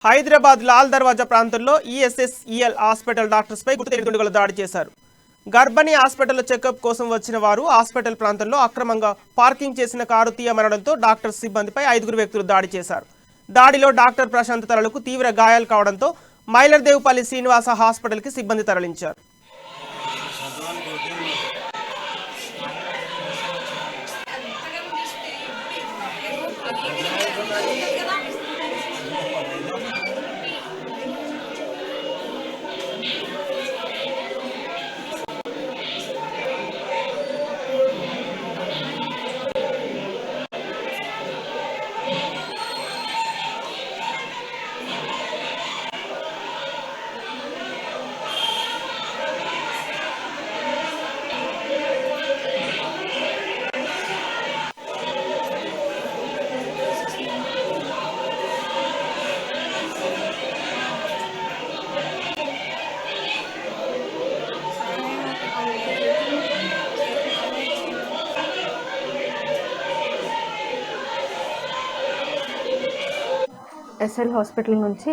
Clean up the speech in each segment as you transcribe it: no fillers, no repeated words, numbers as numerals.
హైదరాబాద్ లాల్ దర్వాజా ప్రాంతంలో ఈఎస్ఎస్ఈఎల్ హాస్పిటల్ డాక్టర్స్పై గుర్తుతెలిగిన దాడి చేశారు. గర్భిణీ హాస్పిటల్లో చెకప్ కోసం వచ్చిన వారు హాస్పిటల్ ప్రాంతంలో అక్రమంగా పార్కింగ్ చేసిన కారు తీయమనడంతో డాక్టర్ సిబ్బందిపై 5 వ్యక్తులు దాడి చేశారు. దాడిలో డాక్టర్ ప్రశాంత్ తలకు తీవ్ర గాయాలు కావడంతో మైలర్దేవ్పల్లి శ్రీనివాస హాస్పిటల్కి సిబ్బంది తరలించారు. ఎస్ఎల్ హాస్పిటల్ నుంచి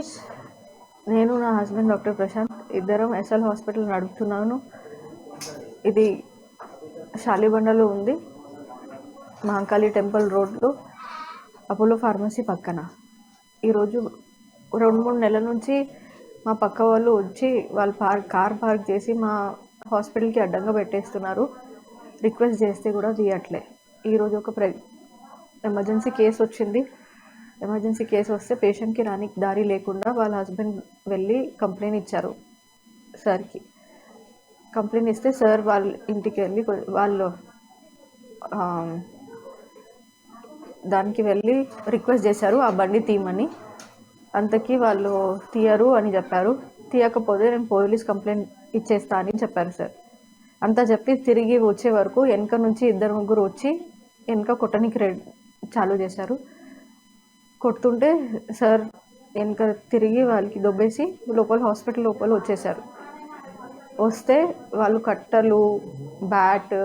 నేను నా హస్బెండ్ డాక్టర్ ప్రశాంత్ ఇద్దరం ఎస్ఎల్ హాస్పిటల్ నడుపుతున్నాను. ఇది షాలిబండలో ఉంది, మహంకాళి టెంపుల్ రోడ్లో అపోలో ఫార్మసీ పక్కన. ఈరోజు 2-3 నెలల నుంచి మా పక్క వాళ్ళు వచ్చి వాళ్ళు కార్ పార్క్ చేసి మా హాస్పిటల్కి అడ్డంగా పెట్టేస్తున్నారు. రిక్వెస్ట్ చేస్తే కూడా తీయట్లే. ఈరోజు ఒక ఎమర్జెన్సీ కేసు వచ్చింది. ఎమర్జెన్సీ కేసు వస్తే పేషెంట్కి రానికి దారి లేకుండా వాళ్ళ హస్బెండ్ వెళ్ళి కంప్లైంట్ ఇచ్చారు సార్కి. కంప్లైంట్ ఇస్తే సార్ వాళ్ళ ఇంటికి వెళ్ళి వాళ్ళు దానికి వెళ్ళి రిక్వెస్ట్ చేశారు ఆ బండి తీయమని. అంతకీ వాళ్ళు తీయరు అని చెప్పారు. తీయకపోతే నేను పోలీస్ కంప్లైంట్ ఇచ్చేస్తా అని చెప్పారు సార్. అంతా చెప్పి తిరిగి వచ్చే వరకు వెనక నుంచి 2-3 వచ్చి వెనక కొట్టనికి చాలు చేశారు. కొడుతుంటే సార్ వెనక తిరిగి వాళ్ళకి దొబ్బేసి హాస్పిటల్ లోపల వచ్చేసారు. వస్తే వాళ్ళు కట్టలు, బ్యాట్,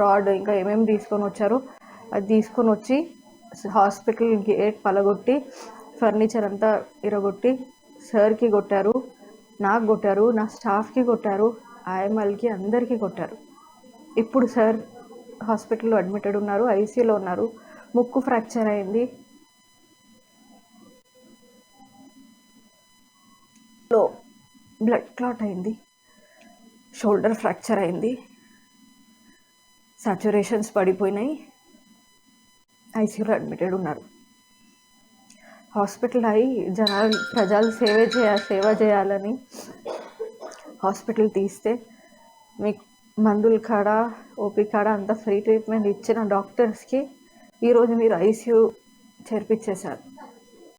రాడ్ ఇంకా ఏమేమి తీసుకొని వచ్చారో అది తీసుకొని వచ్చి హాస్పిటల్ గేట్ పలగొట్టి ఫర్నిచర్ అంతా ఇరగొట్టి సార్కి కొట్టారు, నాకు కొట్టారు, నా స్టాఫ్కి కొట్టారు, ఆయమ్మలకి అందరికీ కొట్టారు. ఇప్పుడు సార్ హాస్పిటల్లో అడ్మిటెడ్ ఉన్నారు, ఐసీయూలో ఉన్నారు. ముక్కు ఫ్రాక్చర్ అయింది, బ్లడ్ క్లాట్ అయింది, షోల్డర్ ఫ్రాక్చర్ అయింది, సాచురేషన్స్ పడిపోయినాయి, ఐసీయూలో అడ్మిటెడ్ ఉన్నారు. హాస్పిటల్ అయి ప్రజలు సేవ చేయాలని హాస్పిటల్ తీస్తే మీకు మందుల కాడ, ఓపీ కాడ అంతా ఫ్రీ ట్రీట్మెంట్ ఇచ్చిన డాక్టర్స్కి ఈరోజు మీరు ఐసీయూ చేర్పించేశారు.